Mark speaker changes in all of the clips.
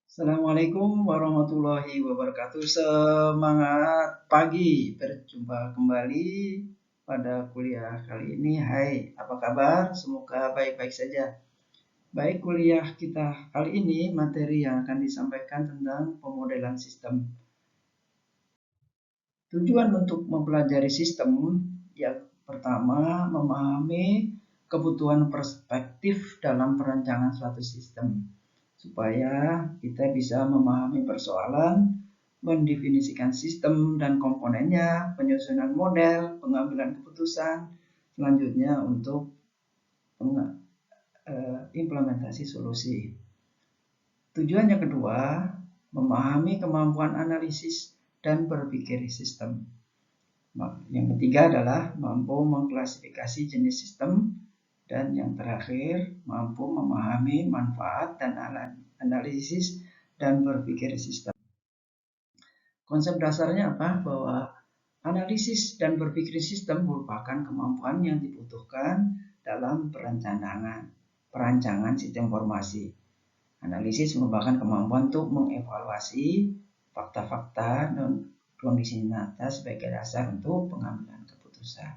Speaker 1: Assalamualaikum warahmatullahi wabarakatuh. Semangat pagi, berjumpa kembali pada kuliah kali ini. Hai, apa kabar? Semoga baik-baik saja. Baik, kuliah kita kali ini materi yang akan disampaikan tentang pemodelan sistem. Tujuan untuk mempelajari sistem yang pertama memahami kebutuhan perspektif dalam perencanaan suatu sistem supaya kita bisa memahami persoalan, mendefinisikan sistem dan komponennya, penyusunan model, pengambilan keputusan, selanjutnya untuk implementasi solusi. Tujuan yang kedua, memahami kemampuan analisis dan berpikir sistem. Yang ketiga adalah mampu mengklasifikasi jenis sistem, dan yang terakhir mampu memahami manfaat dan analisis dan berpikir sistem. Konsep dasarnya apa? Bahwa analisis dan berpikir sistem merupakan kemampuan yang dibutuhkan dalam perancangan sistem informasi. Analisis merupakan kemampuan untuk mengevaluasi fakta-fakta dan kondisi nyata sebagai dasar untuk pengambilan keputusan.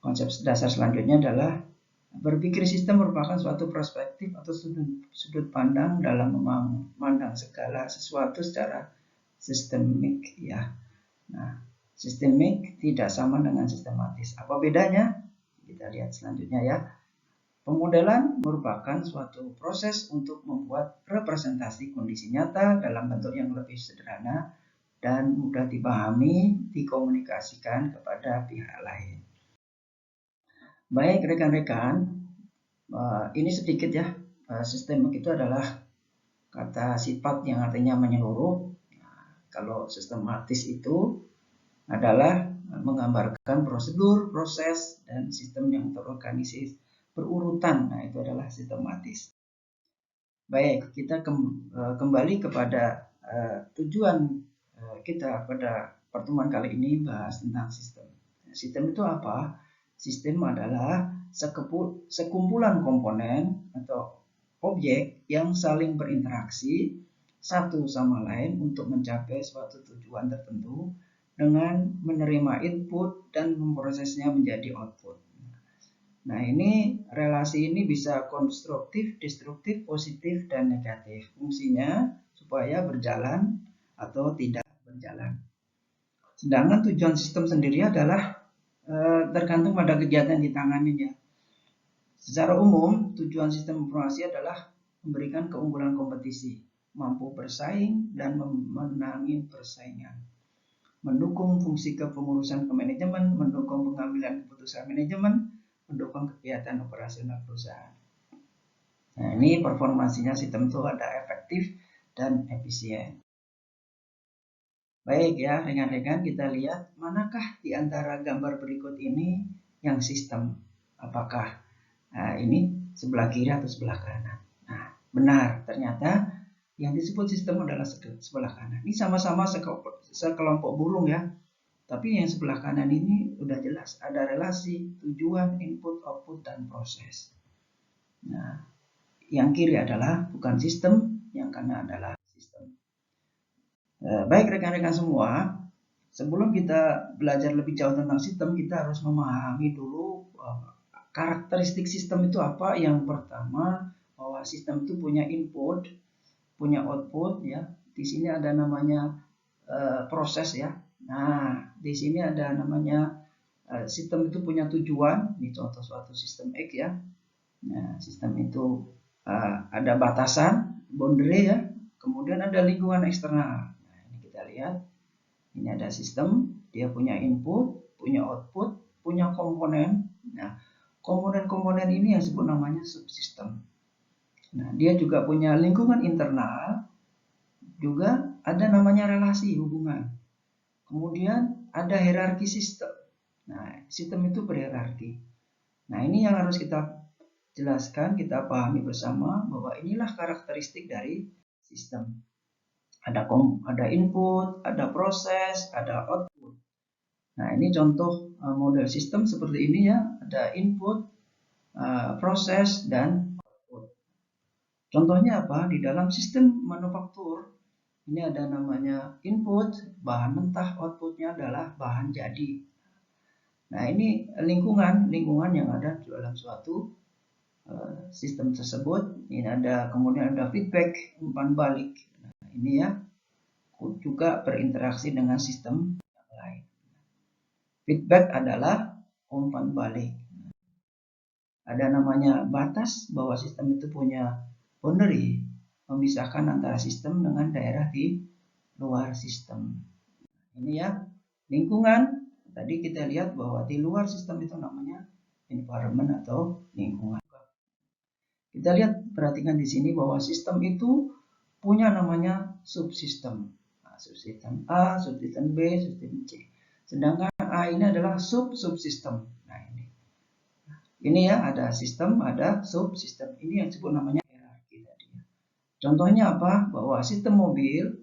Speaker 1: Konsep dasar selanjutnya adalah berpikir sistem merupakan suatu perspektif atau sudut pandang dalam memandang segala sesuatu secara sistemik ya. Nah, sistemik tidak sama dengan sistematis. Apa bedanya? Kita lihat selanjutnya ya. Pemodelan merupakan suatu proses untuk membuat representasi kondisi nyata dalam bentuk yang lebih sederhana dan mudah dipahami, dikomunikasikan kepada pihak lain. Baik rekan-rekan, ini sedikit ya. Sistemik itu adalah kata sifat yang artinya menyeluruh. Nah, kalau sistematis itu adalah menggambarkan prosedur, proses, dan sistem yang terorganisir berurutan. Nah, itu adalah sistematis. Baik, kita kembali kepada tujuan kita pada pertemuan kali ini bahas tentang sistem. Sistem itu apa? Sistem adalah sekumpulan komponen atau objek yang saling berinteraksi satu sama lain untuk mencapai suatu tujuan tertentu dengan menerima input dan memprosesnya menjadi output. Nah, ini relasi ini bisa konstruktif, destruktif, positif, dan negatif. Fungsinya supaya berjalan atau tidak berjalan. Sedangkan tujuan sistem sendiri adalah tergantung pada kegiatan yang ditangani ya. Secara umum, tujuan sistem informasi adalah memberikan keunggulan kompetisi, mampu bersaing dan memenangi persaingan, mendukung fungsi kepengurusan ke manajemen, mendukung pengambilan keputusan manajemen, mendukung kegiatan operasional perusahaan. Nah, ini performansinya sistem itu ada efektif dan efisien. Baik ya, rekan-rekan, kita lihat manakah di antara gambar berikut ini yang sistem. Apakah ini sebelah kiri atau sebelah kanan? Nah, benar, ternyata yang disebut sistem adalah sebelah kanan. Ini sama-sama sekelompok burung ya. Tapi yang sebelah kanan ini udah jelas, ada relasi, tujuan, input, output, dan proses. Nah, yang kiri adalah bukan sistem, yang kanan adalah sistem. Baik rekan-rekan semua, sebelum kita belajar lebih jauh tentang sistem, kita harus memahami dulu karakteristik sistem itu apa. Yang pertama, bahwa sistem itu punya input, punya output ya. Di sini ada namanya proses ya. Nah, di sini ada namanya sistem itu punya tujuan. Ini contoh suatu sistem X ya. Nah, sistem itu ada batasan, boundary ya. Kemudian ada lingkungan eksternal. Nah, ini kita lihat. Ini ada sistem, dia punya input, punya output, punya komponen. Nah, komponen-komponen ini yang disebut namanya subsistem. Nah, dia juga punya lingkungan internal, juga ada namanya relasi hubungan. Kemudian ada hierarki sistem. Nah, sistem itu berhierarki. Nah, ini yang harus kita jelaskan, kita pahami bersama bahwa inilah karakteristik dari sistem. Ada input, ada proses, ada output. Nah, ini contoh model sistem seperti ini ya, ada input, proses, dan output. Contohnya apa? Di dalam sistem manufaktur, ini ada namanya input, bahan mentah, outputnya adalah bahan jadi. Nah, ini lingkungan yang ada di dalam suatu sistem tersebut. Ini ada, kemudian ada feedback, umpan balik. Nah, ini ya, juga berinteraksi dengan sistem yang lain. Feedback adalah umpan balik. Ada namanya batas bahwa sistem itu punya boundary, memisahkan antara sistem dengan daerah di luar sistem. Ini ya, lingkungan. Tadi kita lihat bahwa di luar sistem itu namanya environment atau lingkungan. Kita lihat, perhatikan di sini bahwa sistem itu punya namanya subsistem. Nah, subsistem A, subsistem B, subsistem C. Sedangkan A ini adalah subsistem. Nah, ini ya, ada sistem, ada subsistem. Ini yang disebut namanya hierarki tadi. Contohnya apa? Bahwa sistem mobil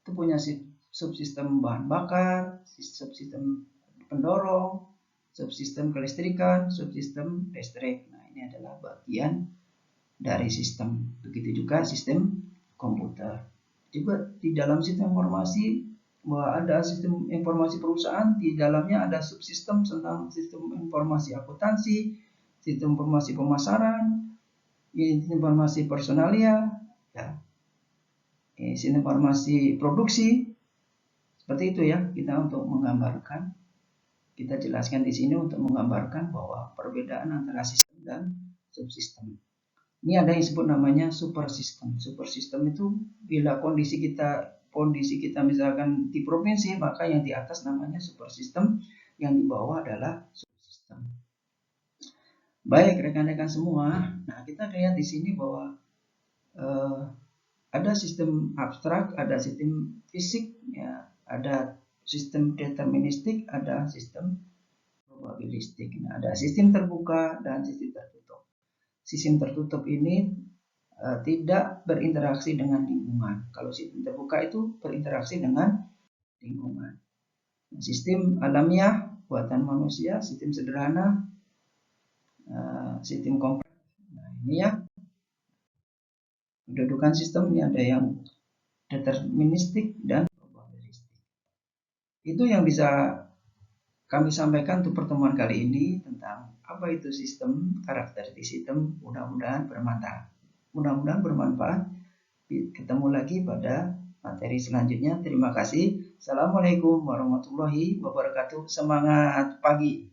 Speaker 1: itu punya subsistem bahan bakar, subsistem pendorong, subsistem kelistrikan, subsistem listrik. Nah, ini adalah bagian dari sistem. Begitu juga sistem komputer. Juga di dalam sistem informasi, bahwa ada sistem informasi perusahaan, di dalamnya ada subsistem tentang sistem informasi akuntansi, sistem informasi pemasaran, sistem informasi personalia, ya, sistem informasi produksi. Seperti itu ya, kita untuk menggambarkan, kita jelaskan di sini untuk menggambarkan bahwa perbedaan antara sistem dan subsistem. Ini ada yang disebut namanya super system. Super system itu bila kondisi kita misalkan di provinsi, maka yang di atas namanya super system, yang di bawah adalah subsistem. Baik rekan-rekan semua, nah kita lihat di sini bahwa ada sistem abstrak, ada sistem fisik, ya, ada sistem deterministik, ada sistem probabilistik. Nah, ada sistem terbuka dan sistem tertutup. Sistem tertutup ini tidak berinteraksi dengan lingkungan. Kalau sistem terbuka itu berinteraksi dengan lingkungan. Sistem alamiah buatan manusia, sistem sederhana, sistem kompleks. Nah, ini ya, kedudukan sistem ini ada yang deterministik dan probabilistik. Itu yang bisa kami sampaikan untuk pertemuan kali ini tentang apa itu sistem, karakteristik sistem. Mudah-mudahan bermanfaat. Ketemu lagi pada materi selanjutnya. Terima kasih. Assalamualaikum warahmatullahi wabarakatuh. Semangat pagi.